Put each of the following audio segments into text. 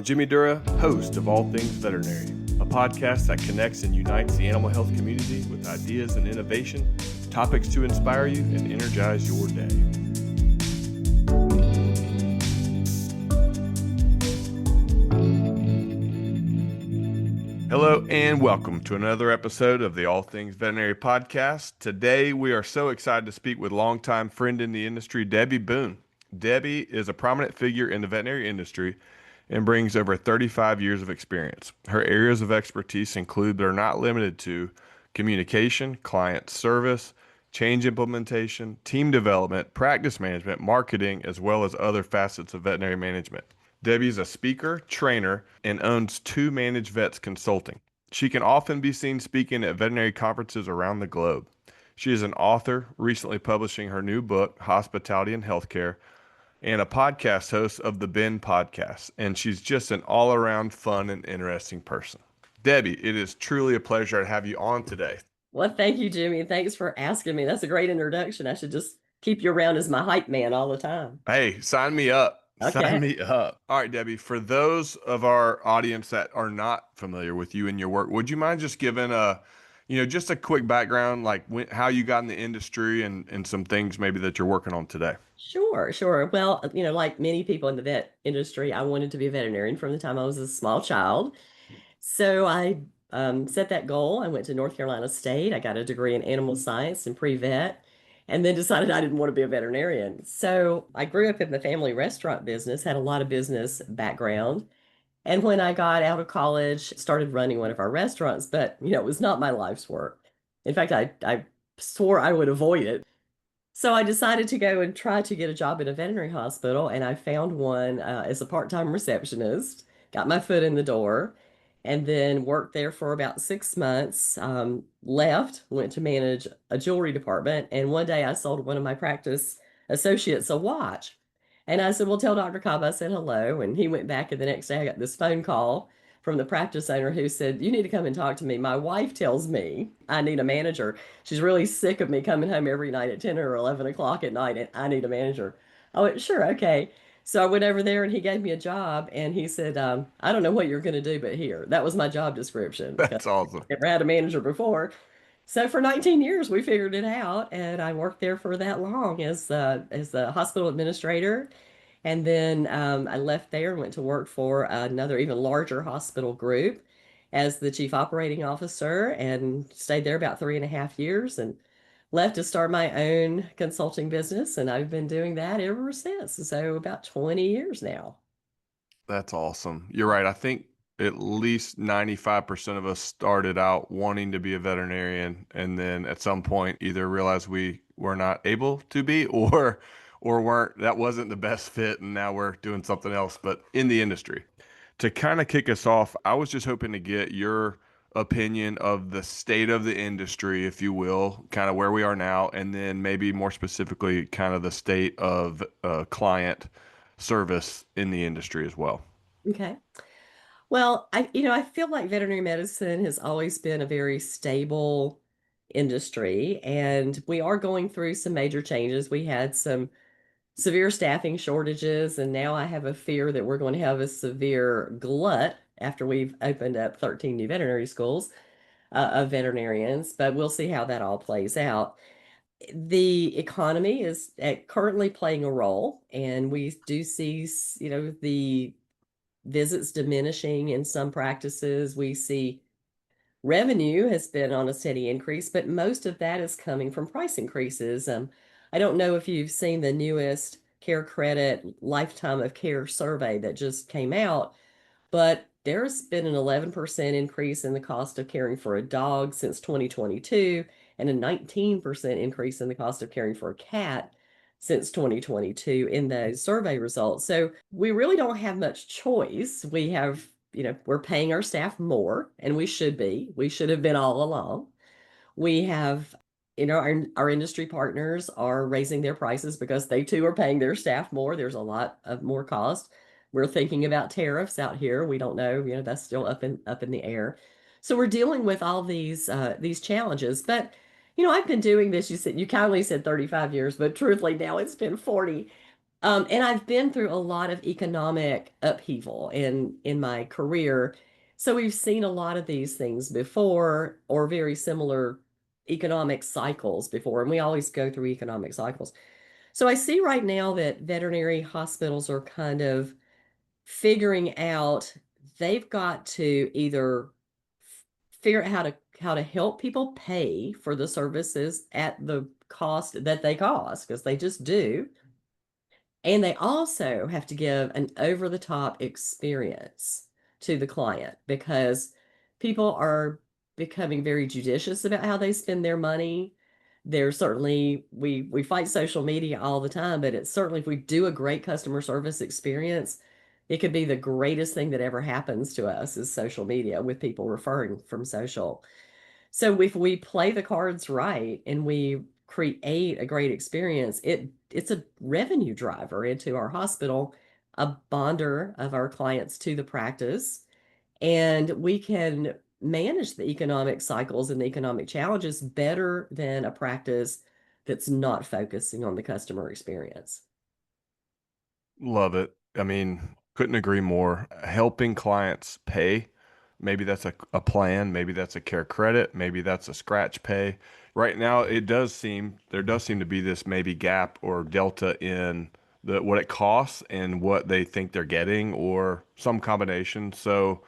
Jimmy Dura, host of All Things Veterinary, a podcast that connects and unites the animal health community with ideas and innovation, topics to inspire you and energize your day. Hello and welcome to another episode of the All Things Veterinary Podcast. Today we are so excited to speak with longtime friend in the industry, Debbie Boone. Debbie is a prominent figure in the veterinary industry and brings over 35 years of experience. Her areas of expertise include, but are not limited to, communication, client service, change implementation, team development, practice management, marketing, as well as other facets of veterinary management. Debbie is a speaker, trainer, and owns 2 Managed Vets Consulting. She can often be seen speaking at veterinary conferences around the globe. She is an author, recently publishing her new book, Hospitality and Healthcare, and a podcast host of the Ben Podcast. And she's just an all-around fun and interesting person. Debbie, it is truly a pleasure to have you on today. Well, thank you, Jimmy. Thanks for asking me. That's a great introduction. I should just keep you around as my hype man all the time. Hey, sign me up. Okay. Sign me up. All right, Debbie, for those of our audience that are not familiar with you and your work, would you mind just giving just a quick background, like how you got in the industry and some things maybe that you're working on today? Sure. Well, like many people in the vet industry, I wanted to be a veterinarian from the time I was a small child. So I set that goal. I went to North Carolina State. I got a degree in animal science and pre-vet, and then decided I didn't want to be a veterinarian. So I grew up in the family restaurant business, had a lot of business background. And when I got out of college, started running one of our restaurants, but it was not my life's work. In fact, I swore I would avoid it. So I decided to go and try to get a job in a veterinary hospital, and I found one as a part-time receptionist, got my foot in the door, and then worked there for about 6 months, left, went to manage a jewelry department, and one day I sold one of my practice associates a watch. And I said, well, tell Dr. Cobb I said hello, and he went back, and the next day I got this phone call from the practice owner who said, you need to come and talk to me. My wife tells me I need a manager. She's really sick of me coming home every night at 10 or 11 o'clock at night, and I need a manager. I went, sure, okay. So I went over there and he gave me a job, and he said, I don't know what you're going to do, but here. That was my job description. That's awesome. I never had a manager before. So for 19 years, we figured it out, and I worked there for that long as the hospital administrator. And then I left there and went to work for another even larger hospital group as the chief operating officer, and stayed there about 3.5 years, and left to start my own consulting business. And I've been doing that ever since. So about 20 years now. That's awesome. You're right. I think at least 95% of us started out wanting to be a veterinarian, and then at some point either realized we were not able to be, or that wasn't the best fit, and now we're doing something else, but in the industry. To kind of kick us off, I was just hoping to get your opinion of the state of the industry, if you will, kind of where we are now, and then maybe more specifically, kind of the state of client service in the industry as well. Okay. Well, I feel like veterinary medicine has always been a very stable industry, and we are going through some major changes. We had some severe staffing shortages, and now I have a fear that we're going to have a severe glut after we've opened up 13 new veterinary schools of veterinarians, but we'll see how that all plays out. The economy is currently playing a role, and we do see, the visits diminishing in some practices. We see revenue has been on a steady increase, but most of that is coming from price increases. I don't know if you've seen the newest Care Credit Lifetime of Care survey that just came out, but there's been an 11% increase in the cost of caring for a dog since 2022, and a 19% increase in the cost of caring for a cat since 2022 in those survey results. So we really don't have much choice. We have, we're paying our staff more, and we should be. We should have been all along. We have, our industry partners are raising their prices because they too are paying their staff more. There's a lot of more cost. We're thinking about tariffs out here. We don't know, that's still up in the air. So we're dealing with all these challenges. But I've been doing this. You kindly said 35 years, but truthfully now it's been 40. And I've been through a lot of economic upheaval in my career. So we've seen a lot of these things before or very similar economic cycles before, and we always go through economic cycles. So I see right now that veterinary hospitals are kind of figuring out they've got to either figure out how to help people pay for the services at the cost that they cost, because they just do, and they also have to give an over the top experience to the client because people are becoming very judicious about how they spend their money. There's certainly, we fight social media all the time, but it's certainly, if we do a great customer service experience, it could be the greatest thing that ever happens to us is social media with people referring from social. So if we play the cards right and we create a great experience, it's a revenue driver into our hospital, a bonder of our clients to the practice, and we can manage the economic cycles and the economic challenges better than a practice that's not focusing on the customer experience. Love it. I mean, couldn't agree more. Helping clients pay, maybe that's a plan, maybe that's a care credit, maybe that's a scratch pay. Right now, there does seem to be this maybe gap or delta in the what it costs and what they think they're getting, or some combination. So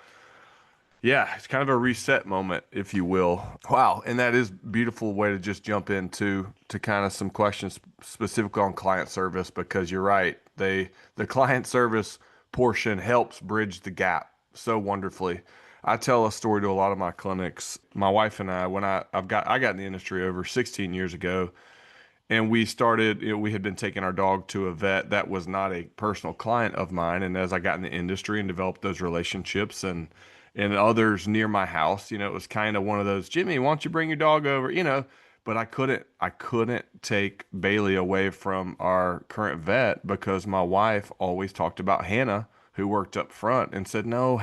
yeah, it's kind of a reset moment, if you will. Wow, and that is a beautiful way to just jump into to kind of some questions specific on client service, because you're right. The client service portion helps bridge the gap so wonderfully. I tell a story to a lot of my clinics. My wife and I, when I got in the industry over 16 years ago, and we started, we had been taking our dog to a vet that was not a personal client of mine. And as I got in the industry and developed those relationships and others near my house, it was kind of one of those, Jimmy, why don't you bring your dog over? But I couldn't take Bailey away from our current vet because my wife always talked about Hannah, who worked up front, and said, no,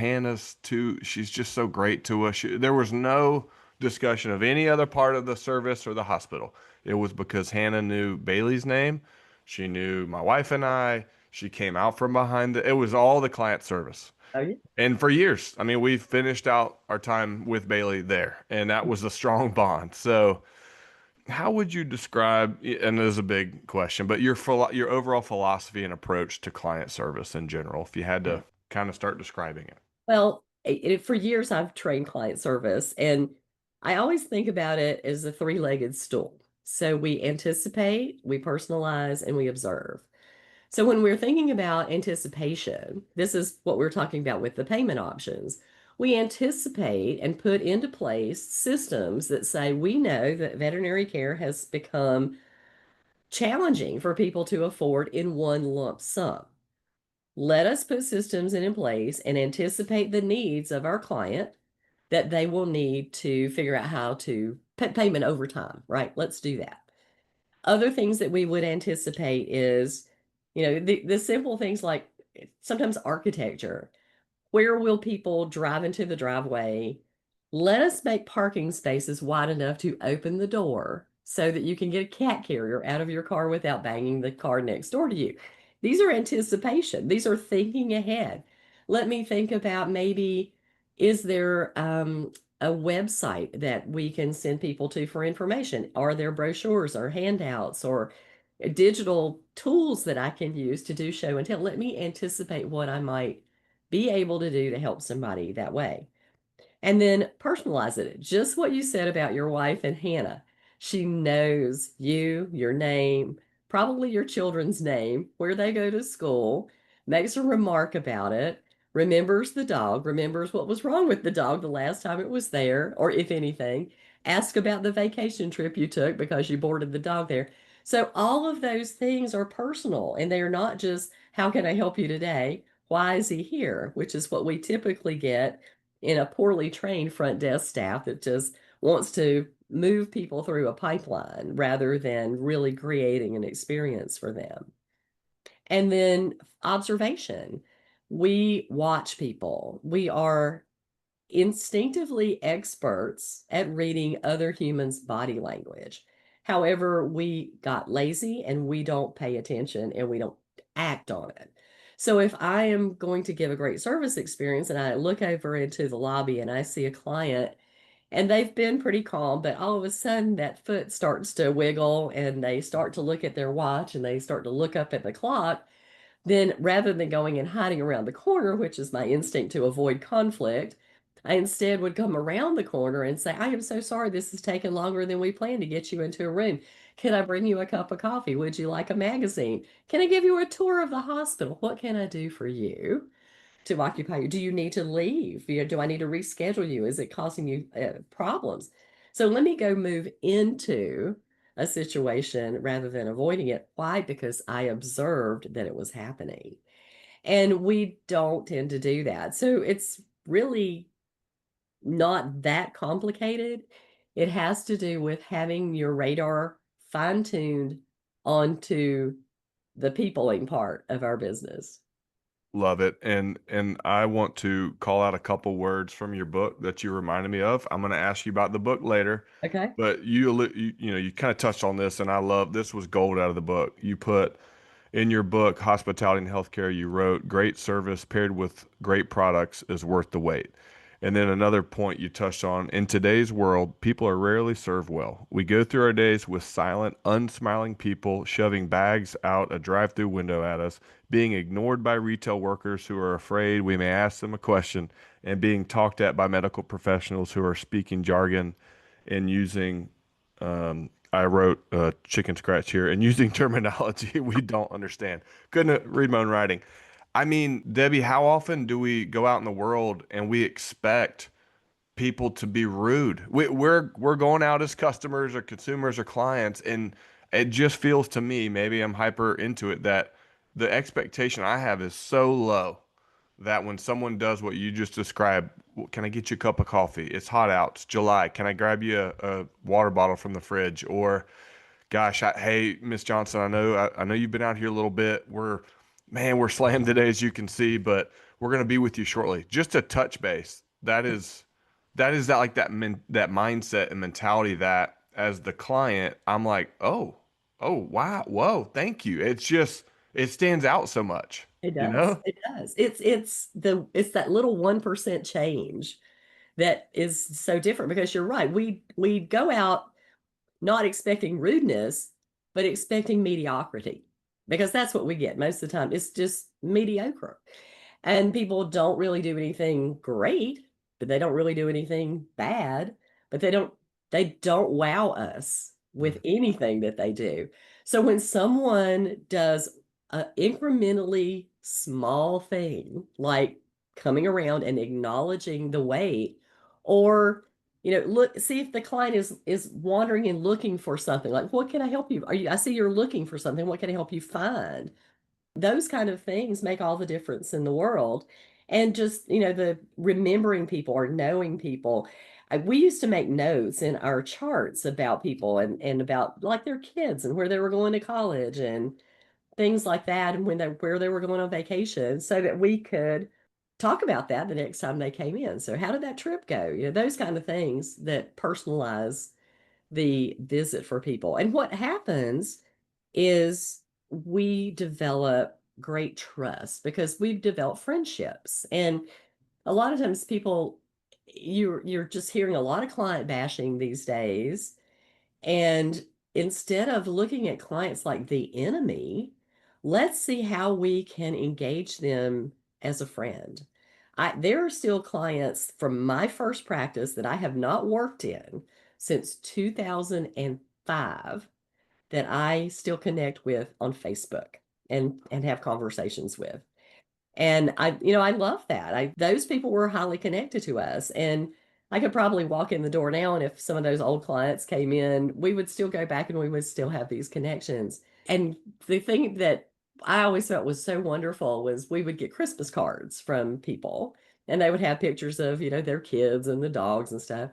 she's just so great to us. There was no discussion of any other part of the service or the hospital. It was because Hannah knew Bailey's name. She knew my wife and I. She came out from behind it was all the client service. Oh, yeah. And for years, I mean, we finished out our time with Bailey there, and that was a strong bond. So, how would you describe, and this is a big question, but your overall philosophy and approach to client service in general, if you had to kind of start describing it? Well, for years I've trained client service, and I always think about it as a three-legged stool. So we anticipate, we personalize, and we observe. So when we're thinking about anticipation, this is what we're talking about with the payment options. We anticipate and put into place systems that say we know that veterinary care has become challenging for people to afford in one lump sum. Let us put systems in place and anticipate the needs of our client that they will need to figure out how to pay payment over time, right? Let's do that. Other things that we would anticipate is, the simple things like sometimes architecture. Where will people drive into the driveway? Let us make parking spaces wide enough to open the door so that you can get a cat carrier out of your car without banging the car next door to you. These are anticipation. These are thinking ahead. Let me think about, maybe, is there a website that we can send people to for information? Are there brochures or handouts or digital tools that I can use to do show and tell? Let me anticipate what I might be able to do to help somebody that way. And then personalize it. Just what you said about your wife and Hannah. She knows you, your name, probably your children's name, where they go to school, makes a remark about it, remembers the dog, remembers what was wrong with the dog the last time it was there, or if anything, ask about the vacation trip you took because you boarded the dog there. So all of those things are personal, and they're not just, how can I help you today? Why is he here? Which is what we typically get in a poorly trained front desk staff that just wants to move people through a pipeline rather than really creating an experience for them. And then observation. We watch people. We are instinctively experts at reading other humans' body language. However, we got lazy and we don't pay attention, and we don't act on it. So if I am going to give a great service experience and I look over into the lobby and I see a client and they've been pretty calm, but all of a sudden that foot starts to wiggle and they start to look at their watch and they start to look up at the clock, then rather than going and hiding around the corner, which is my instinct to avoid conflict, I instead would come around the corner and say, I am so sorry this has taken longer than we planned to get you into a room. Can I bring you a cup of coffee? Would you like a magazine? Can I give you a tour of the hospital? What can I do for you to occupy you? Do you need to leave? Do I need to reschedule you? Is it causing you problems? So let me go move into a situation rather than avoiding it. Why? Because I observed that it was happening. And we don't tend to do that. So it's really not that complicated. It has to do with having your radar fine-tuned onto the peopling part of our business. Love it. And I want to call out a couple words from your book that you reminded me of. I'm going to ask you about the book later, Okay. but you kind of touched on this, and I love this was gold out of the book. You put in your book, Hospitality and Healthcare, you wrote, great service paired with great products is worth the wait. And then another point you touched on, in today's world, people are rarely served well. We go through our days with silent, unsmiling people shoving bags out a drive-through window at us, being ignored by retail workers who are afraid we may ask them a question, and being talked at by medical professionals who are speaking jargon and using I wrote chicken scratch here and using terminology we don't understand. Couldn't read my own writing. I mean, Debbie, how often do we go out in the world and we expect people to be rude? We're going out as customers or consumers or clients, and it just feels to me, maybe I'm hyper into it, that the expectation I have is so low that when someone does what you just described, can I get you a cup of coffee? It's hot out. It's July. Can I grab you a water bottle from the fridge? Or, gosh, hey, Miss Johnson, I know you've been out here a little bit. We're slammed today, as you can see, but we're gonna be with you shortly. Just a touch base. That is that like that mindset and mentality that as the client, I'm like, oh wow, whoa, thank you. It's just it stands out so much, It you does. know? It does. It's that little 1% change that is so different because you're right. We go out not expecting rudeness, but expecting mediocrity because that's what we get most of the time. It's just mediocre. And people don't really do anything great, but they don't really do anything bad, but they don't wow us with anything that they do. So when someone does an incrementally small thing, like coming around and acknowledging the wait, or look, see if the client is wandering and looking for something, like, what can I help you? I see you're looking for something. What can I help you find? Those kind of things make all the difference in the world. And just, the remembering people or knowing people. We used to make notes in our charts about people and about like their kids and where they were going to college and things like that, and where they were going on vacation so that we could talk about that the next time they came in. So how did that trip go? Those kind of things that personalize the visit for people. And what happens is we develop great trust because we've developed friendships. And a lot of times people, you're just hearing a lot of client bashing these days. And instead of looking at clients like the enemy, let's see how we can engage them as a friend. There are still clients from my first practice that I have not worked in since 2005 that I still connect with on Facebook and have conversations with. And I love that. Those people were highly connected to us. And I could probably walk in the door now, and if some of those old clients came in, we would still go back and we would still have these connections. And the thing that I always felt was so wonderful was we would get Christmas cards from people, and they would have pictures of, their kids and the dogs and stuff.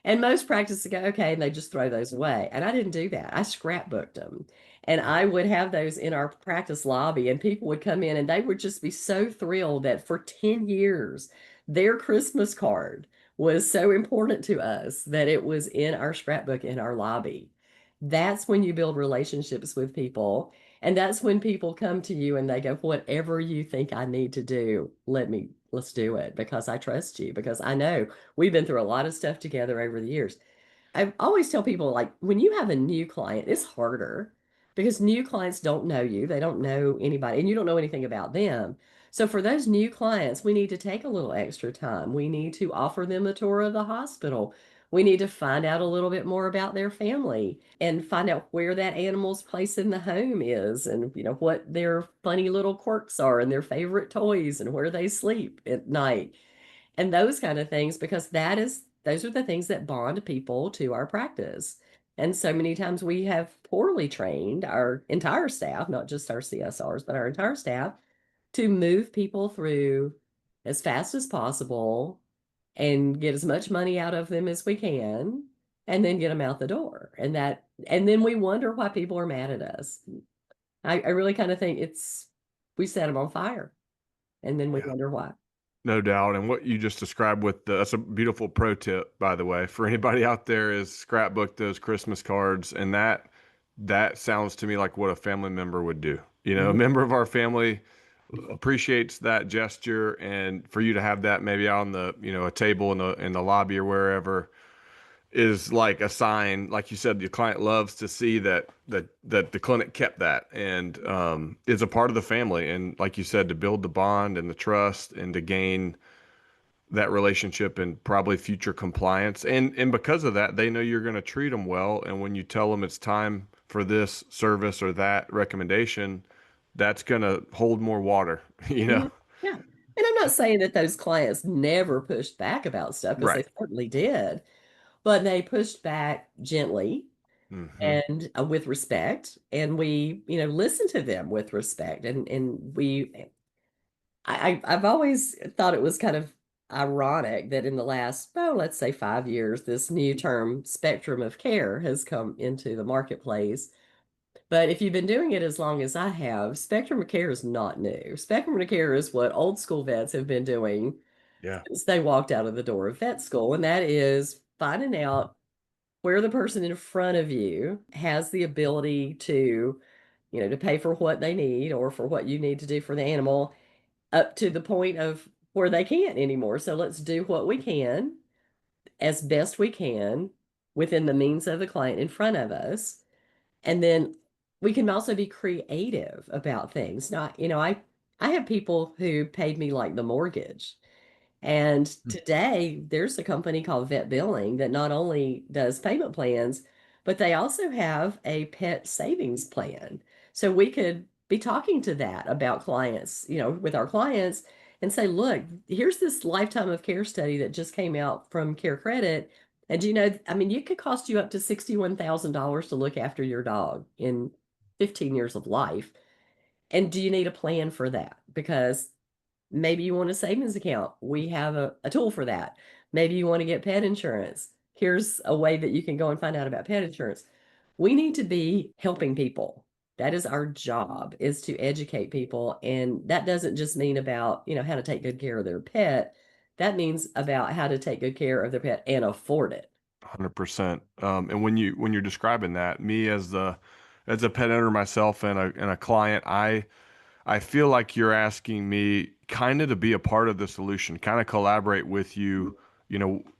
And most practices go, okay, and they just throw those away. And I didn't do that. I scrapbooked them. And I would have those in our practice lobby, and people would come in and they would just be so thrilled that for 10 years, their Christmas card was so important to us that it was in our scrapbook in our lobby. That's when you build relationships with people. And that's when people come to you and they go, whatever you think I need to do, let's do it because I trust you, because I know we've been through a lot of stuff together over the years. I always tell people, like, when you have a new client, it's harder because new clients don't know you. They don't know anybody, and you don't know anything about them. So for those new clients, we need to take a little extra time. We need to offer them a tour of the hospital. We need to find out a little bit more about their family and find out where that animal's place in the home is, and what their funny little quirks are and their favorite toys and where they sleep at night and those kind of things, because those are the things that bond people to our practice. And so many times we have poorly trained our entire staff, not just our CSRs, but our entire staff, to move people through as fast as possible and get as much money out of them as we can, and then get them out the door. And then we wonder why people are mad at us. I really kind of think we set them on fire, and then we Yeah. wonder why. No doubt. And what you just described that's a beautiful pro tip, by the way, for anybody out there, is scrapbook those Christmas cards. And that sounds to me like what a family member would do. A Mhm. member of our family appreciates that gesture, and for you to have that maybe on a table in the lobby or wherever is like a sign. Like you said, your client loves to see that the clinic kept that and is a part of the family. And like you said, to build the bond and the trust and to gain that relationship and probably future compliance. And because of that, they know you're going to treat them well. And when you tell them it's time for this service or that recommendation, that's going to hold more water, you know? Mhm. Yeah. And I'm not saying that those clients never pushed back about stuff, because they Right. certainly did, but they pushed back gently Hmm. and with respect. And we, listened to them with respect. And I've always thought it was kind of ironic that in the last, oh, let's say 5 years, this new term spectrum of care has come into the marketplace. But if you've been doing it as long as I have, spectrum of care is not new. Spectrum of care is what old school vets have been doing Yeah. since they walked out of the door of vet school. And that is finding out where the person in front of you has the ability to pay for what they need or for what you need to do for the animal, up to the point of where they can't anymore. So let's do what we can as best we can within the means of the client in front of us. And then we can also be creative about things. Now, I have people who paid me like the mortgage. And today there's a company called Vet Billing that not only does payment plans, but they also have a pet savings plan. So we could be talking to that about clients, with our clients, and say, look, here's this lifetime of care study that just came out from Care Credit. And I mean, it could cost you up to $61,000 to look after your dog in 15 years of life. And do you need a plan for that? Because maybe you want a savings account. We have a tool for that. Maybe you want to get pet insurance. Here's a way that you can go and find out about pet insurance. We need to be helping people. That is our job, is to educate people. And that doesn't just mean about, how to take good care of their pet. That means about how to take good care of their pet and afford it. 100%. And when you're describing that, me as a pet owner myself and a client, I feel like you're asking me kind of to be a part of the solution, kind of collaborate with you.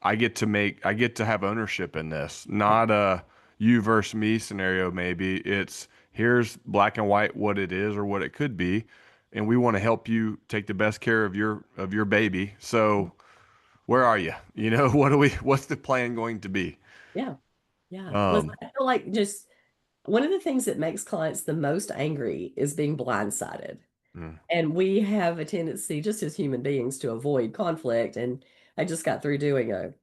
I get to have ownership in this, Yeah. not a you versus me scenario. Maybe it's here's black and white what it is or what it could be, and we want to help you take the best care of your baby. So where are you? What's the plan going to be? Yeah. Yeah. Listen, Um, I feel like just one of the things that makes clients the most angry is being blindsided. mm. And we have a tendency, just as human beings, to avoid conflict. And I just got through doing a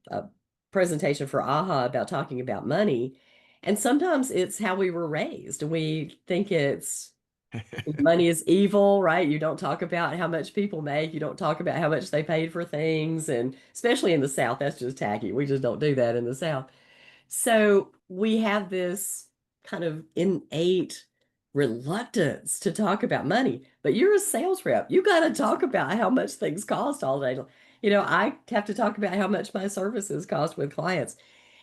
presentation for AHA about talking about money. And sometimes it's how we were raised. We think money is evil, right? You don't talk about how much people make. You don't talk about how much they paid for things. And especially in the South, that's just tacky. We just don't do that in the South. So we have this kind of innate reluctance to talk about money, but you're a sales rep. You got to talk about how much things cost all day. I have to talk about how much my services cost with clients.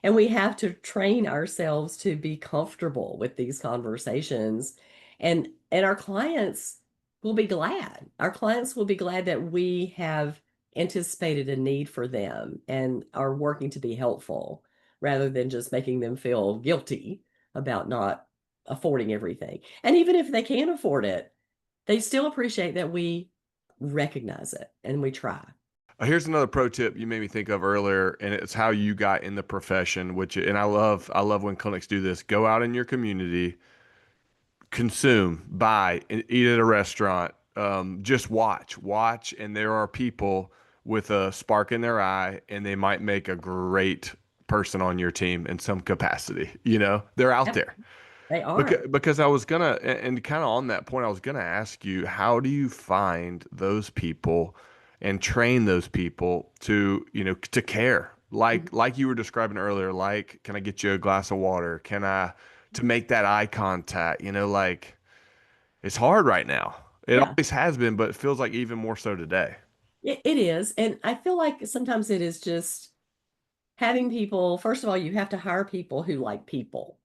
And we have to train ourselves to be comfortable with these conversations. And our clients will be glad. Our clients will be glad that we have anticipated a need for them and are working to be helpful rather than just making them feel guilty about not affording everything. And even if they can afford it, they still appreciate that we recognize it and we try. Here's another pro tip you made me think of earlier, and it's how you got in the profession. And I love when clinics do this. Go out in your community, consume, buy, and eat at a restaurant. Just watch, and there are people with a spark in their eye, and they might make a great person on your team in some capacity. They're out Yep, there. they Because, are. because I was gonna, and kind of on that point, I was gonna ask you, how do you find those people and train those people to care? Like you were describing earlier, like, can I get you a glass of water? To make that eye contact, like it's hard right now. It Yeah. always has been, but it feels like even more so today. It is. And I feel like sometimes it is just having people, first of all, you have to hire people who like people.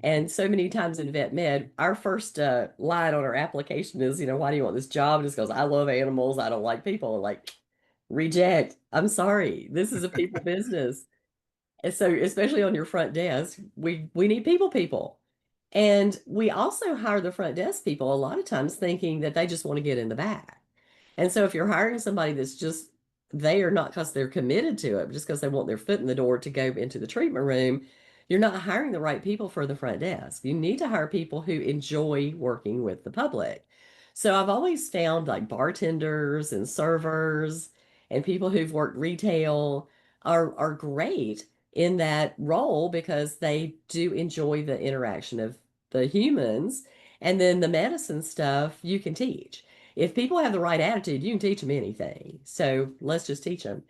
And so many times in vet med, our first line on our application is, why do you want this job? And it just goes, I love animals. I don't like people. Like, reject. I'm sorry. This is a people business. And so, especially on your front desk, we need people. And we also hire the front desk people a lot of times thinking that they just want to get in the back. And so if you're hiring somebody that's just they are not because they're committed to it, but just because they want their foot in the door to go into the treatment room, you're not hiring the right people for the front desk. You need to hire people who enjoy working with the public. So I've always found like bartenders and servers and people who've worked retail are great in that role because they do enjoy the interaction of the humans. And then the medicine stuff you can teach. If people have the right attitude, you can teach them anything. So let's just teach them.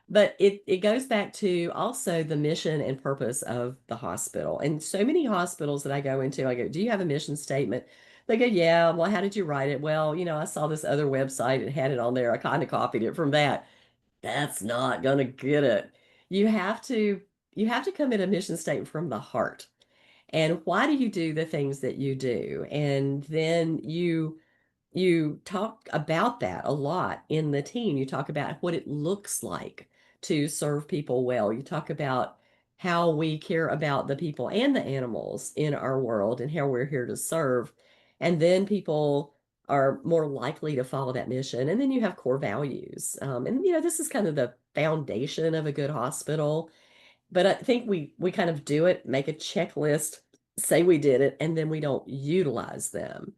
But it goes back to also the mission and purpose of the hospital. And so many hospitals that I go into, I go, do you have a mission statement? They go, yeah. Well, how did you write it? Well, I saw this other website and had it on there. I kind of copied it from that. That's not gonna get it. You have to you have to come at a mission statement from the heart. And why do you do the things that you do? And then you talk about that a lot in the team. You talk about what it looks like to serve people well. You talk about how we care about the people and the animals in our world and how we're here to serve. And then people are more likely to follow that mission. And then you have core values. And this is kind of the foundation of a good hospital. But I think we kind of do it, make a checklist, say we did it, and then we don't utilize them.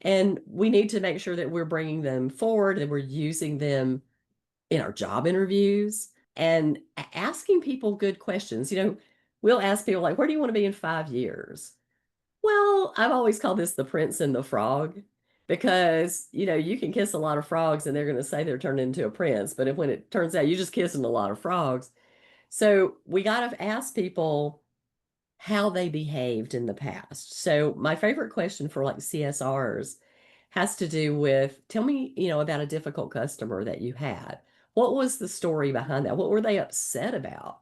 And we need to make sure that we're bringing them forward, that we're using them in our job interviews and asking people good questions. We'll ask people like, where do you want to be in 5 years? Well, I've always called this the prince and the frog because, you can kiss a lot of frogs and they're going to say they're turned into a prince. But when it turns out you just kissing a lot of frogs. So we got to ask people how they behaved in the past. So my favorite question for like CSRs has to do with tell me, about a difficult customer that you had. What was the story behind that? What were they upset about?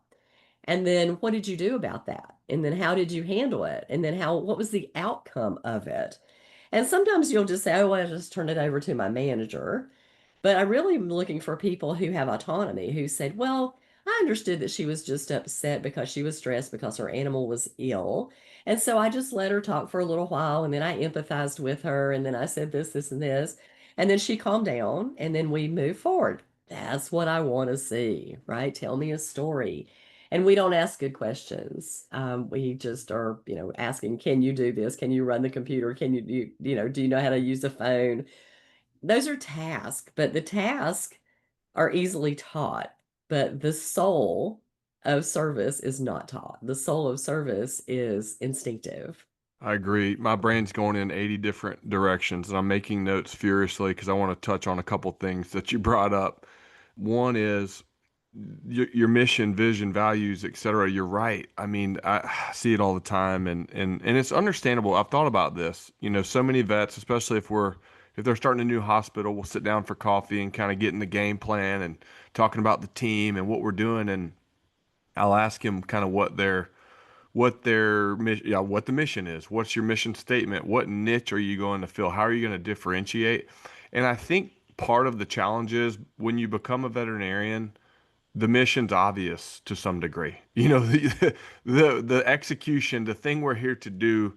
And then what did you do about that? And then how did you handle it? And then what was the outcome of it? And sometimes you'll just say, oh, well, I just turn it over to my manager. But I really am looking for people who have autonomy, who said, well, I understood that she was just upset because she was stressed because her animal was ill. And so I just let her talk for a little while and then I empathized with her and then I said this, and this. And then she calmed down and then we moved forward. That's what I want to see, right? Tell me a story. And we don't ask good questions. We just are, asking, can you do this? Can you run the computer? Do you know how to use a phone? Those are tasks, but the tasks are easily taught, but the soul of service is not taught. The soul of service is instinctive. I agree. My brain's going in 80 different directions, and I'm making notes furiously because I want to touch on a couple things that you brought up. One is your mission, vision, values, etc. You're right. I mean, I see it all the time, and it's understandable. I've thought about this. So many vets, especially if they're starting a new hospital, we'll sit down for coffee and kind of get in the game plan and talking about the team and what we're doing. And I'll ask him kind of what the mission is. What's your mission statement? What niche are you going to fill? How are you going to differentiate? And I think part of the challenge is when you become a veterinarian, the mission's obvious to some degree. You know, the execution, the thing we're here to do.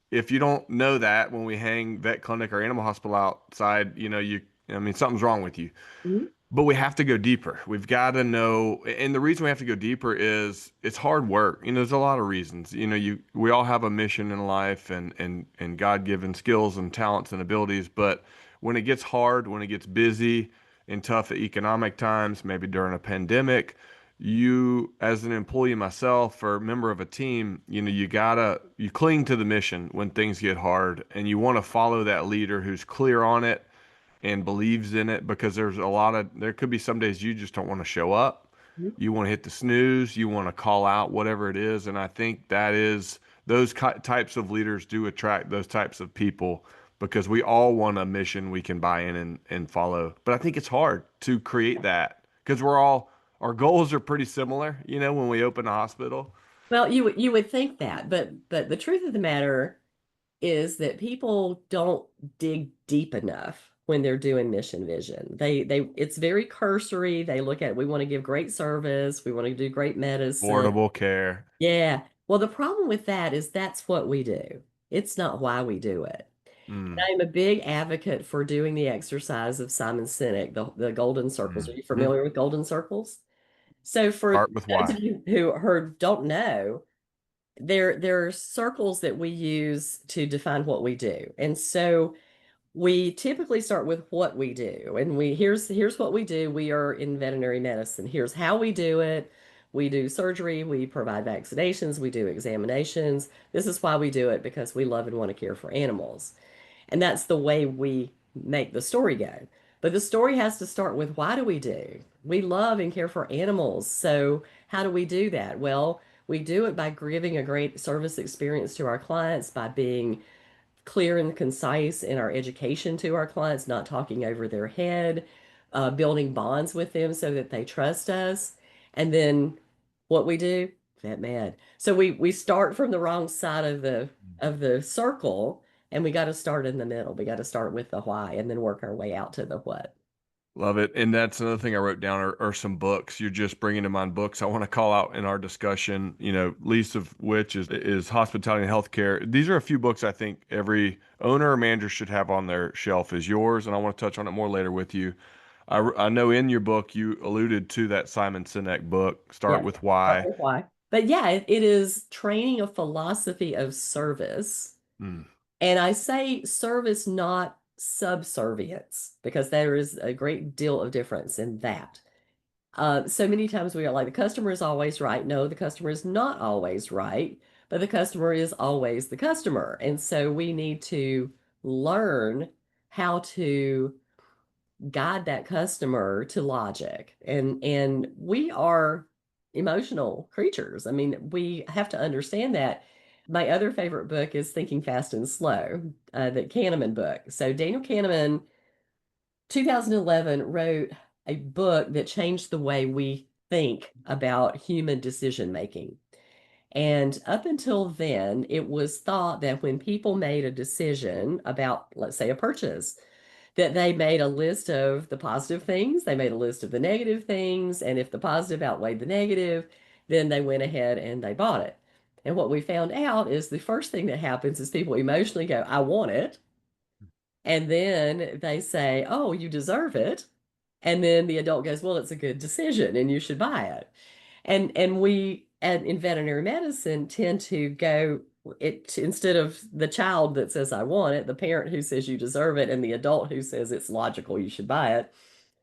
If you don't know that when we hang vet clinic or animal hospital outside, I mean, something's wrong with you. Mhm. But we have to go deeper. We've got to know, and the reason we have to go deeper is it's hard work. There's a lot of reasons. We all have a mission in life and God-given skills and talents and abilities, but when it gets hard, when it gets busy and tough at economic times, maybe during a pandemic, you as an employee myself or a member of a team, you cling to the mission when things get hard and you want to follow that leader who's clear on it and believes in it because there could be some days you just don't want to show up. You want to hit the snooze, you want to call out whatever it is. And I think those types of leaders do attract those types of people because we all want a mission we can buy in and follow. But I think it's hard to create that because our goals are pretty similar, when we open a hospital. Well, you would think that, but the truth of the matter is that people don't dig deep enough when they're doing mission vision. They it's very cursory. They look at we want to give great service, we want to do great medicine. Affordable care. Yeah. Well, the problem with that is that's what we do. It's not why we do it. And Mm. I'm a big advocate for doing the exercise of Simon Sinek, the golden circles. Are you Mm-hmm. familiar with golden circles? So for Start with those why. of you who don't know, there are circles that we use to define what we do. And so we typically start with what we do. And here's what we do. We are in veterinary medicine. Here's how we do it. We do surgery, we provide vaccinations, we do examinations. This is why we do it because we love and want to care for animals. And that's the way we make the story go. But the story has to start with why do we do? We love and care for animals. So, how do we do that? Well, we do it by giving a great service experience to our clients, by being clear and concise in our education to our clients, not talking over their head, building bonds with them so that they trust us. And then what we do, vet med. So we start from the wrong side of the circle and we got to start in the middle. We got to start with the why and then work our way out to the what. Love it. And that's another thing I wrote down are some books. You're just bringing to mind books I want to call out in our discussion, least of which is Hospitality and Healthcare. These are a few books I think every owner or manager should have on their shelf is yours. And I want to touch on it more later with you. I know in your book you alluded to that Simon Sinek book, Start Yeah, with start Why. with why. But yeah, it is training a philosophy of service. Mm, And I say service, not subservience, because there is a great deal of difference in that. So many times we are like, the customer is always right. No, the customer is not always right, but the customer is always the customer. And so we need to learn how to guide that customer to logic. And we are emotional creatures. I mean, we have to understand that. My other favorite book is Thinking Fast and Slow, the Kahneman book. So Daniel Kahneman, 2011, wrote a book that changed the way we think about human decision making. And up until then, it was thought that when people made a decision about, let's say, a purchase, that they made a list of the positive things, they made a list of the negative things, and if the positive outweighed the negative, then they went ahead and they bought it. And what we found out is the first thing that happens is people emotionally go, I want it. And then they say, oh, you deserve it. And then the adult goes, well, it's a good decision and you should buy it. And we in veterinary medicine tend to go it instead of the child that says I want it, the parent who says you deserve it, and the adult who says it's logical you should buy it.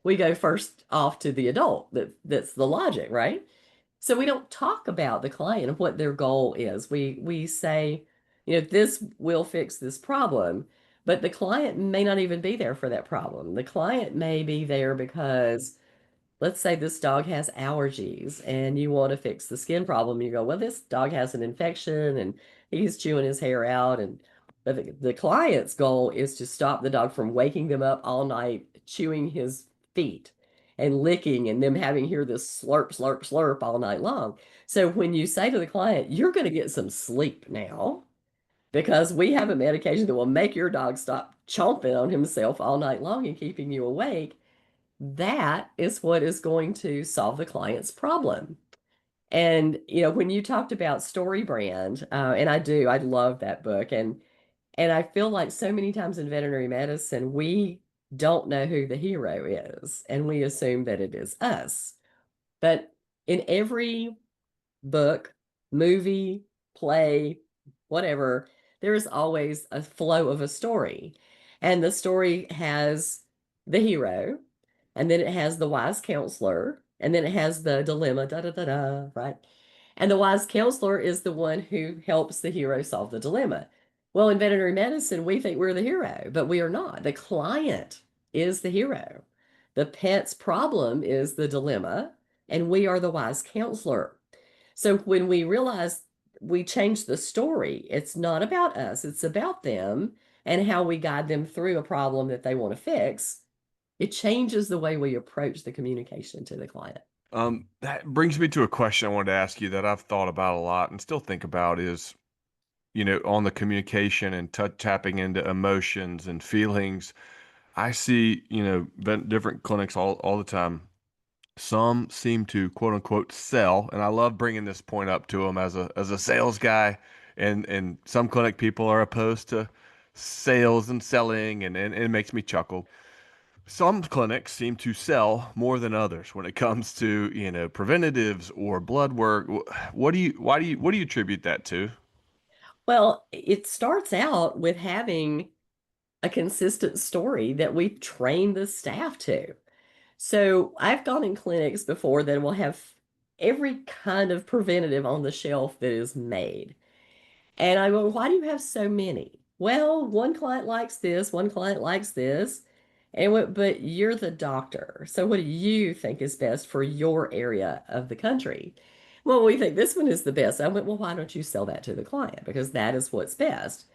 We go first off to the adult that's the logic, right? So we don't talk about the client and what their goal is. We say, this will fix this problem, but the client may not even be there for that problem. The client may be there because let's say this dog has allergies and you want to fix the skin problem. You go, well, this dog has an infection and he's chewing his hair out. And but the client's goal is to stop the dog from waking them up all night chewing his feet. and licking and them having hear this slurp, slurp, slurp all night long. So when you say to the client, you're going to get some sleep now because we have a medication that will make your dog stop chomping on himself all night long and keeping you awake, that is what is going to solve the client's problem. And when you talked about Story Brand, and I love that book, and I feel like so many times in veterinary medicine, we don't know who the hero is, and we assume that it is us. But in every book, movie, play, whatever, there is always a flow of a story. And the story has the hero, and then it has the wise counselor, and then it has the dilemma, da da da da, right? And the wise counselor is the one who helps the hero solve the dilemma. Well, in veterinary medicine, we think we're the hero, but we are not. The client is the hero. The pet's problem is the dilemma, and we are the wise counselor. So when we realize we change the story, it's not about us, it's about them and how we guide them through a problem that they want to fix. It changes the way we approach the communication to the client. That brings me to a question I wanted to ask you that I've thought about a lot and still think about is, on the communication and tapping into emotions and feelings. I see, different clinics all the time. Some seem to quote unquote sell, and I love bringing this point up to them as a sales guy. And some clinic people are opposed to sales and selling, and it makes me chuckle. Some clinics seem to sell more than others when it comes to, preventatives or blood work. What do you attribute that to? Well, it starts out with having a consistent story that we've trained the staff to. So I've gone in clinics before that will have every kind of preventative on the shelf that is made. And I go, why do you have so many? Well, one client likes this, one client likes this. And what, but you're the doctor. So what do you think is best for your area of the country? Well, we think this one is the best. I went, well, why don't you sell that to the client? Because that is what's best.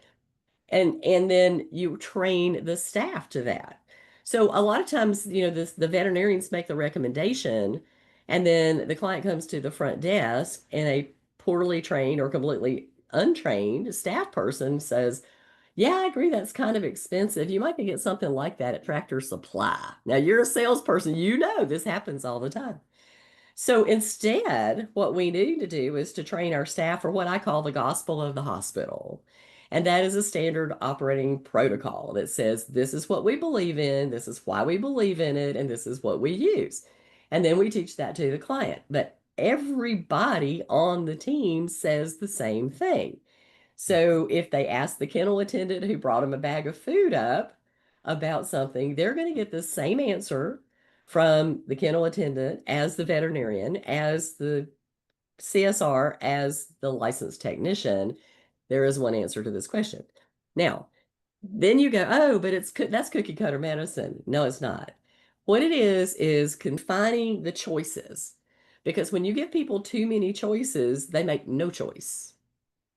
And then you train the staff to that. So a lot of times, the veterinarians make the recommendation, and then the client comes to the front desk, and a poorly trained or completely untrained staff person says, "Yeah, I agree, that's kind of expensive. You might could get something like that at Tractor Supply." Now, you're a salesperson, this happens all the time. So instead, what we need to do is to train our staff for what I call the gospel of the hospital. And that is a standard operating protocol that says this is what we believe in, this is why we believe in it, and this is what we use. And then we teach that to the client. But everybody on the team says the same thing. So if they ask the kennel attendant who brought them a bag of food up about something, they're going to get the same answer from the kennel attendant as the veterinarian, as the CSR, as the licensed technician. There is one answer to this question. Now, then you go, oh, but that's cookie cutter medicine. No, it's not. What it is confining the choices. Because when you give people too many choices, they make no choice,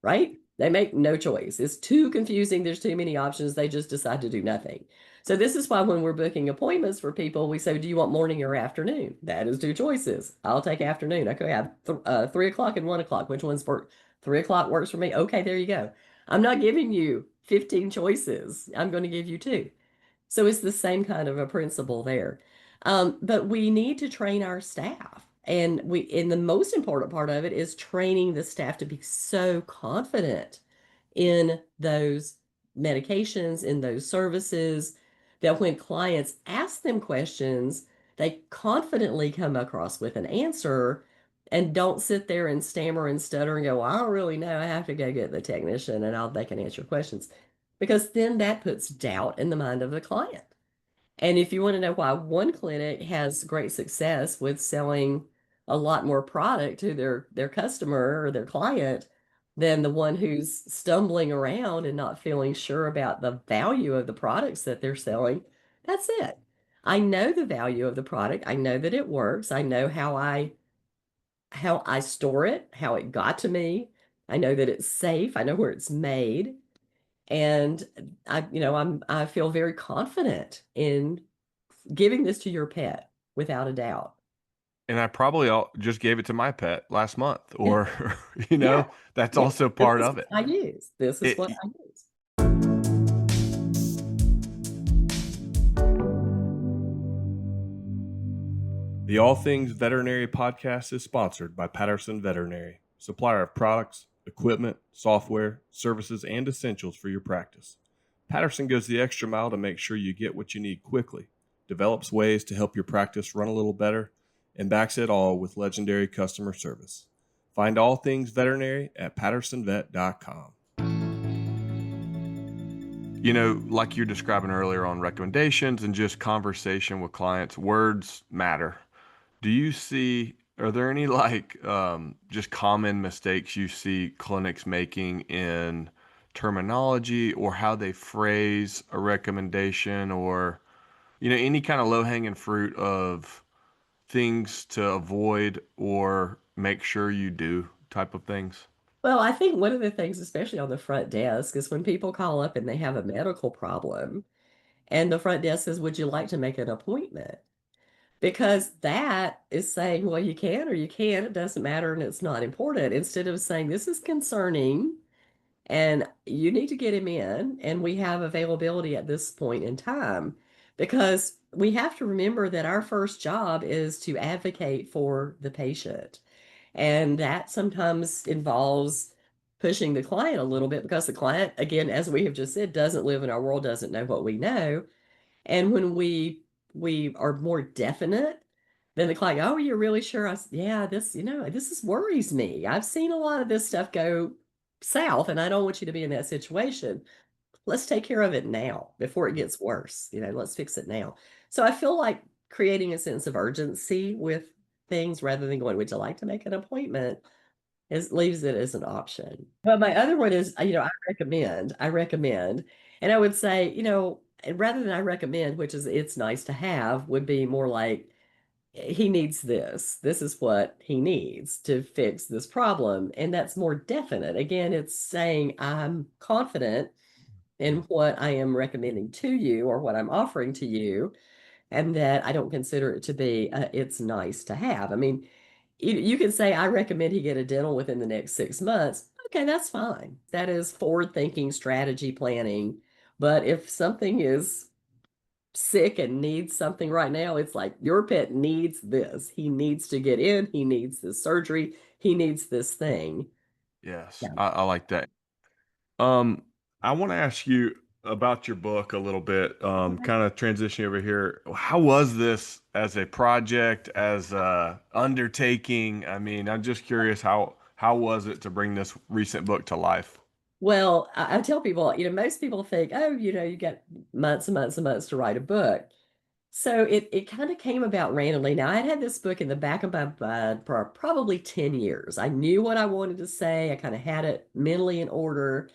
right? They make no choice. It's too confusing. There's too many options. They just decide to do nothing. So this is why when we're booking appointments for people, we say, do you want morning or afternoon? That is two choices. I'll take afternoon. Okay, I have 3 o'clock and 1 o'clock. Which one's for 3 o'clock works for me? Okay, there you go. I'm not giving you 15 choices. I'm going to give you two. So it's the same kind of a principle there. But we need to train our staff. And the most important part of it is training the staff to be so confident in those medications, in those services, that when clients ask them questions, they confidently come across with an answer and don't sit there and stammer and stutter and go, well, I don't really know. I have to go get the technician and they can answer questions. Because then that puts doubt in the mind of the client. And if you want to know why one clinic has great success with selling a lot more product to their customer or their client than the one who's stumbling around and not feeling sure about the value of the products that they're selling, that's it. I know the value of the product. I know that it works. I know how I store it, how it got to me. I know that it's safe. I know where it's made. And I feel very confident in giving this to your pet. without a doubt. And I probably just gave it to my pet last month, Yeah, or yeah, that's yeah. also This part is of it. what I use. This is what It I use. The All Things Veterinary podcast is sponsored by Patterson Veterinary, supplier of products, equipment, software, services, and essentials for your practice. Patterson goes the extra mile to make sure you get what you need quickly, develops ways to help your practice run a little better, and backs it all with legendary customer service. Find All Things Veterinary at pattersonvet.com. Like you're describing earlier on recommendations and just conversation with clients, words matter. Are there any just common mistakes you see clinics making in terminology or how they phrase a recommendation, or, any kind of low hanging fruit of things to avoid or make sure you do type of things? Well, I think one of the things, especially on the front desk, is when people call up and they have a medical problem, and the front desk says, "Would you like to make an appointment?" Because that is saying, well, you can or you can't, it doesn't matter and it's not important. Instead of saying, this is concerning and you need to get him in, and we have availability at this point in time. Because we have to remember that our first job is to advocate for the patient. And that sometimes involves pushing the client a little bit because the client, again, as we have just said, doesn't live in our world, doesn't know what we know. And when we are more definite, then the client, oh, you're really sure? Yeah, this is worries me. I've seen a lot of this stuff go south, and I don't want you to be in that situation. Let's take care of it now before it gets worse. Let's fix it now. So I feel like creating a sense of urgency with things rather than going, would you like to make an appointment? Leaves it as an option. But my other one is, I recommend, and I would say, and rather than I recommend, which is it's nice to have, would be more like he needs this. This is what he needs to fix this problem, and that's more definite. Again, it's saying I'm confident in what I am recommending to you or what I'm offering to you, and that I don't consider it to be it's nice to have. I mean, you can say, I recommend he get a dental within the next 6 months. Okay, that's fine. That is forward thinking strategy planning. But if something is sick and needs something right now, it's like your pet needs this. He needs to get in. He needs this surgery. He needs this thing. Yes, Yeah. I like that. Um, I want to ask you about your book a little bit, Okay. kind of transitioning over here. How was this as a project, as a undertaking? I mean, I'm just curious how was it to bring this recent book to life? Well, I tell people, most people think, oh, you get months and months and months to write a book. So it kind of came about randomly. Now, I had this book in the back of my mind for probably 10 years. I knew what I wanted to say. I kind of had it mentally in order.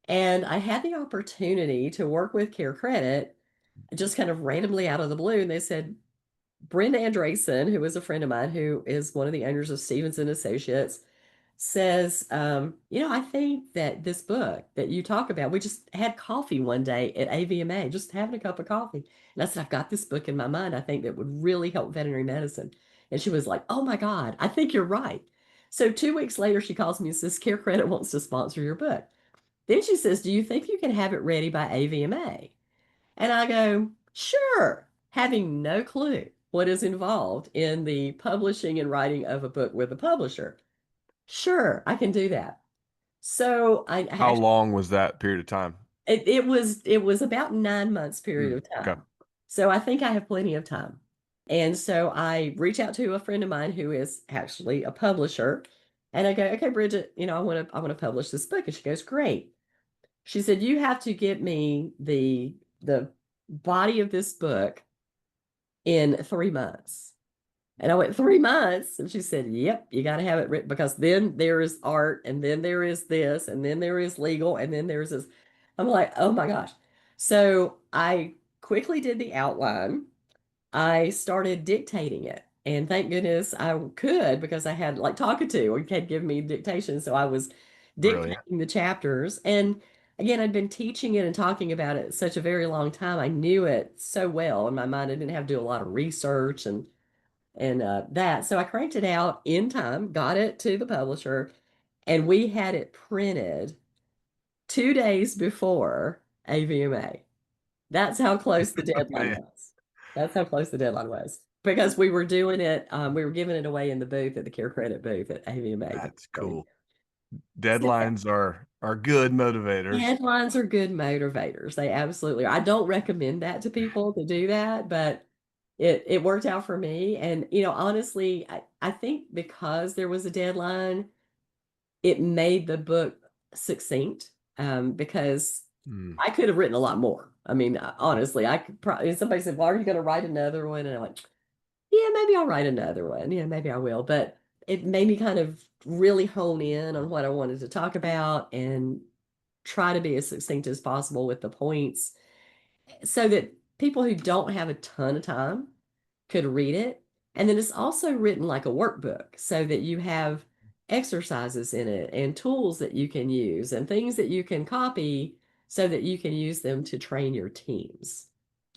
And I had the opportunity to work with Care Credit just kind of randomly out of the blue. And they said, Brenda Andreessen, who is a friend of mine, who is one of the owners of Stevenson Associates, says, I think that this book that you talk about, we just had coffee one day at AVMA, just having a cup of coffee. And I said, I've got this book in my mind. I think that would really help veterinary medicine. And she was like, oh my God, I think you're right. So 2 weeks later, she calls me and says, Care Credit wants to sponsor your book. Then she says, do you think you can have it ready by AVMA? And I go, sure, having no clue what is involved in the publishing and writing of a book with a publisher. Sure, I can do that. So I How actually long was that period of time? it was about 9 months period of Okay. time. So I think I have plenty of time. And so I reach out to a friend of mine who is actually a publisher, and I go, okay, Bridget, I want to publish this book. And she goes, great. She said, you have to get me the body of this book in 3 months. And I went, 3 months? And she said, yep, you got to have it written because then there is art, and then there is this, and then there is legal, and then there's this. I'm like, oh my gosh. So I quickly did the outline. I started dictating it. And thank goodness I could because I had like talking to or had given me dictation. So I was Brilliant. dictating the chapters. And again, I'd been teaching it and talking about it such a very long time. I knew it so well in my mind. I didn't have to do a lot of research and that. So I cranked it out in time, got it to the publisher, and we had it printed 2 days before AVMA. That's how close the deadline Man, was. That's how close the deadline was. Because we were doing it, we were giving it away in the booth at the Care Credit booth at AVMA. that's Basically. cool. So Deadlines are good motivators. deadlines are good motivators. They absolutely are. I don't recommend that to people to do that, but it worked out for me. And honestly, I think because there was a deadline, it made the book succinct. Because Mm, I could have written a lot more. I mean, honestly, I could probably, somebody said, well, are you going to write another one? And I'm like, yeah, maybe I'll write another one. Yeah, maybe I will. But it made me kind of really hone in on what I wanted to talk about and try to be as succinct as possible with the points so that people who don't have a ton of time could read it. And then it's also written like a workbook so that you have exercises in it and tools that you can use and things that you can copy so that you can use them to train your teams.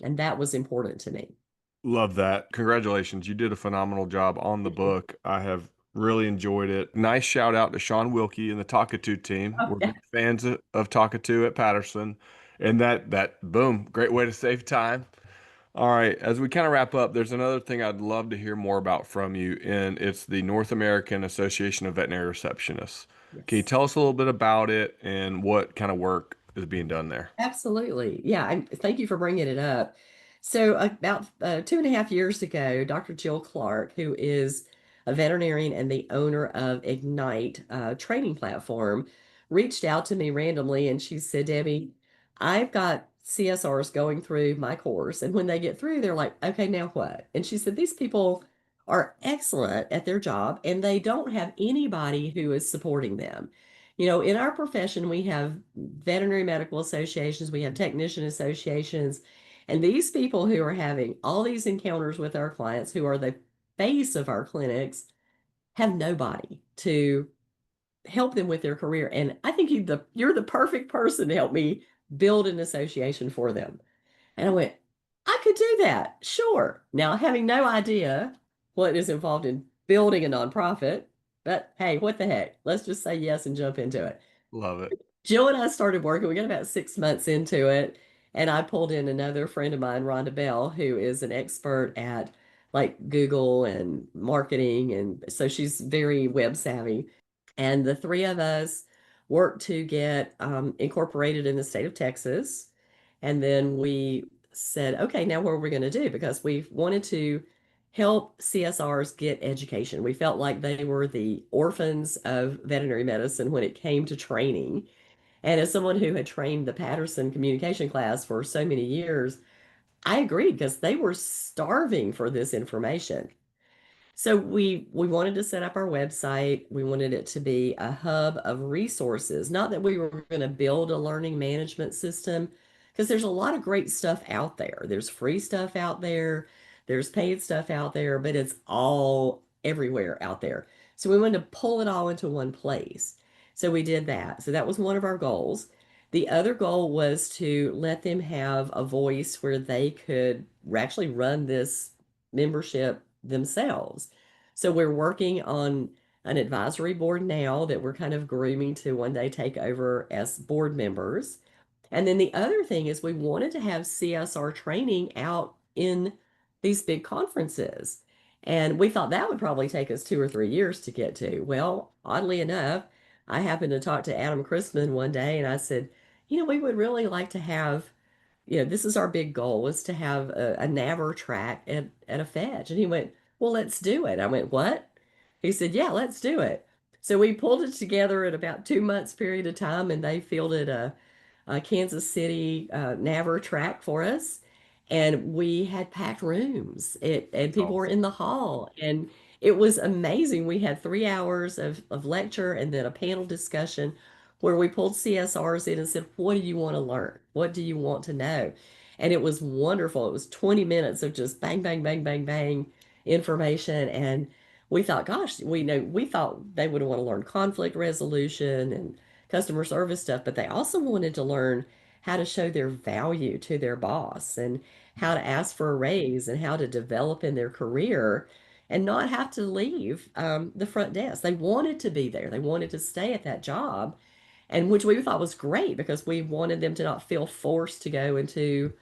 And that was important to me. love that. Congratulations. You did a phenomenal job on the book. I have really enjoyed it. Nice shout out to Sean Wilkie and the Talkatoo team. Oh, We're yeah. big fans of Talkatoo at Patterson. And that boom, great way to save time. All right, as we kind of wrap up, there's another thing I'd love to hear more about from you, and it's the North American Association of Veterinary Receptionists. Can you Yes. tell us a little bit about it and what kind of work is being done there? Absolutely. Yeah. And thank you for bringing it up. So, about 2.5 years ago, Dr. Jill Clark, who is a veterinarian and the owner of Ignite training platform, reached out to me randomly and she said, Debbie, I've got CSRs going through my course. And when they get through, they're like, okay, now what? And she said, these people are excellent at their job and they don't have anybody who is supporting them. In our profession, we have veterinary medical associations, we have technician associations, and these people who are having all these encounters with our clients, who are the face of our clinics, have nobody to help them with their career. And I think you're the perfect person to help me build an association for them. And I went, I could do that. Sure. Now, having no idea what is involved in building a nonprofit, but hey, what the heck? Let's just say yes and jump into it. Love it. Jill and I started working. We got about 6 months into it, and I pulled in another friend of mine, Rhonda Bell, who is an expert at like Google and marketing, and so she's very web savvy. And the three of us worked to get incorporated in the state of Texas, and then we said, okay, now what are we going to do? Because we wanted to help CSRs get education. We felt like they were the orphans of veterinary medicine when it came to training, and as someone who had trained the Patterson communication class for so many years, I agreed because they were starving for this information. So we wanted to set up our website. We wanted it to be a hub of resources. Not that we were going to build a learning management system, because there's a lot of great stuff out there. There's free stuff out there, there's paid stuff out there, but it's all everywhere out there. So we wanted to pull it all into one place. So we did that. So that was one of our goals. The other goal was to let them have a voice where they could actually run this membership themselves. So we're working on an advisory board now that we're kind of grooming to one day take over as board members. And then the other thing is we wanted to have CSR training out in these big conferences. And we thought that would probably take us 2 or 3 years to get to. Well, oddly enough, I happened to talk to Adam Christman one day and I said, we would really like to have, this is our big goal, is to have a NAVR track at a fetch. And he went, well, let's do it. I went, what? He said, yeah, let's do it. So we pulled it together in about 2 months period of time, and they fielded a Kansas City NAVR track for us. And we had packed rooms, and people were Awesome. in the hall. And it was amazing. We had 3 hours of lecture and then a panel discussion where we pulled CSRs in and said, what do you want to learn? What do you want to know? And it was wonderful. It was 20 minutes of just bang, bang, bang, bang, bang information. And we thought, gosh, we thought they would want to learn conflict resolution and customer service stuff, but they also wanted to learn how to show their value to their boss and how to ask for a raise and how to develop in their career and not have to leave the front desk. They wanted to be there. They wanted to stay at that job, and which we thought was great because we wanted them to not feel forced to go into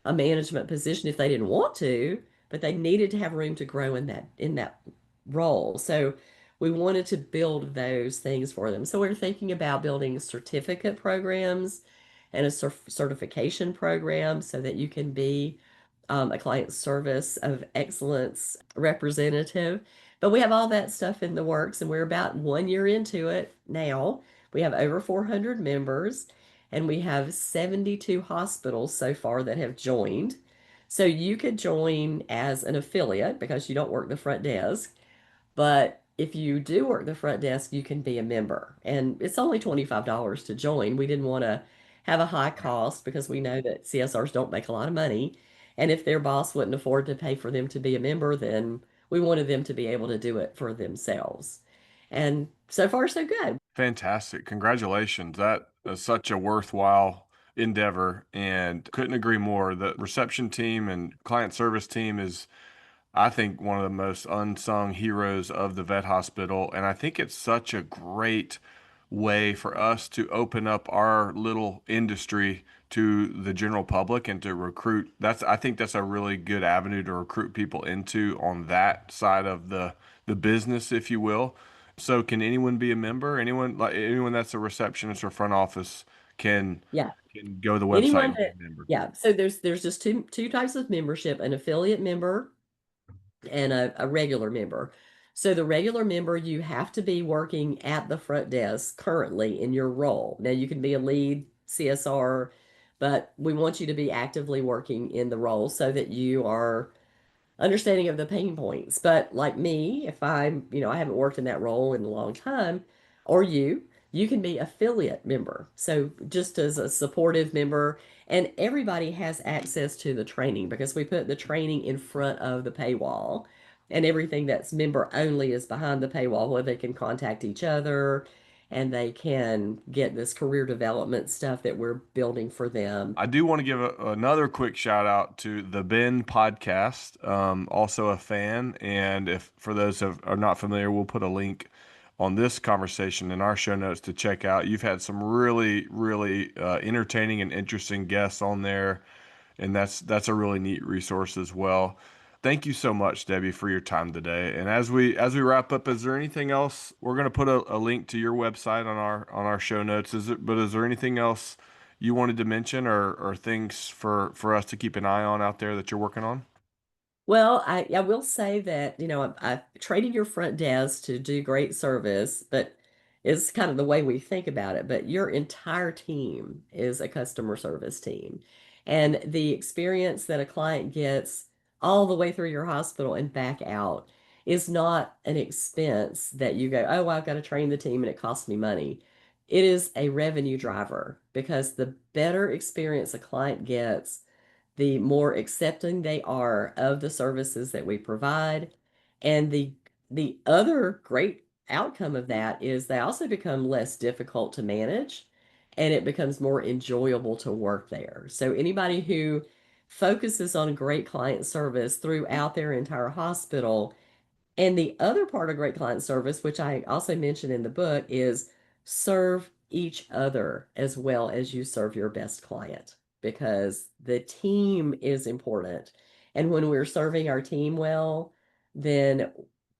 a management position if they didn't want to, but they needed to have room to grow in that role. So we wanted to build those things for them. So we're thinking about building certificate programs and a certification program so that you can be a client service of excellence representative. But we have all that stuff in the works, and we're about 1 year into it now. We have over 400 members, and we have 72 hospitals so far that have joined. So you could join as an affiliate because you don't work the front desk. But if you do work the front desk, you can be a member. And it's only $25 to join. We didn't want to have a high cost because we know that CSRs don't make a lot of money. And if their boss wouldn't afford to pay for them to be a member, then we wanted them to be able to do it for themselves. And so far, so good. Fantastic. Congratulations. That is such a worthwhile endeavor and couldn't agree more. The reception team and client service team is, I think, one of the most unsung heroes of the vet hospital. And I think it's such a great way for us to open up our little industry to the general public and to recruit. I think that's a really good avenue to recruit people into on that side of the business, if you will. So can anyone be a member? Anyone that's a receptionist or front office can Yeah. can go to the website Anyone and be that, a member. yeah. So there's just two types of membership, an affiliate member and a regular member. So the regular member, you have to be working at the front desk currently in your role. Now you can be a lead CSR, but we want you to be actively working in the role so that you are understanding of the pain points. But like me, if I haven't worked in that role in a long time, or you can be affiliate member. So just as a supportive member, and everybody has access to the training because we put the training in front of the paywall, and everything that's member only is behind the paywall where they can contact each other and they can get this career development stuff that we're building for them. I do want to give another quick shout out to the Ben podcast, also a fan. And if for those who are not familiar, we'll put a link on this conversation in our show notes to check out. You've had some really, really entertaining and interesting guests on there, and that's a really neat resource as well. Thank you so much, Debbie, for your time today. And as we wrap up, is there anything else? We're going to put a link to your website on our show notes. Is there anything else you wanted to mention or things for us to keep an eye on out there that you're working on? Well, I will say that, I traded your front desk to do great service, but it's kind of the way we think about it. But your entire team is a customer service team. And the experience that a client gets all the way through your hospital and back out is not an expense that you go, oh, well, I've got to train the team and it costs me money. It is a revenue driver because the better experience a client gets, the more accepting they are of the services that we provide. And the other great outcome of that is they also become less difficult to manage and it becomes more enjoyable to work there. So anybody who focuses on great client service throughout their entire hospital, and the other part of great client service, which I also mentioned in the book, is serve each other as well as you serve your best client because the team is important. And when we're serving our team well, then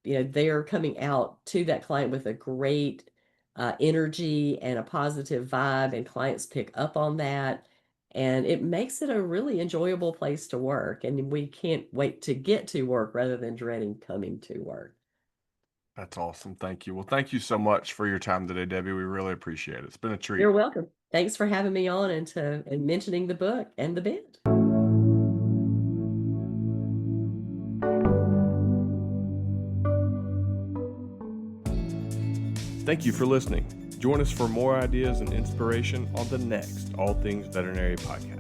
they're coming out to that client with a great energy and a positive vibe, and clients pick up on that. And it makes it a really enjoyable place to work. And we can't wait to get to work rather than dreading coming to work. That's awesome. Thank you. Well, thank you so much for your time today, Debbie. We really appreciate it. It's been a treat. You're welcome. Thanks for having me on and mentioning the book and the band. Thank you for listening. Join us for more ideas and inspiration on the next All Things Veterinary podcast.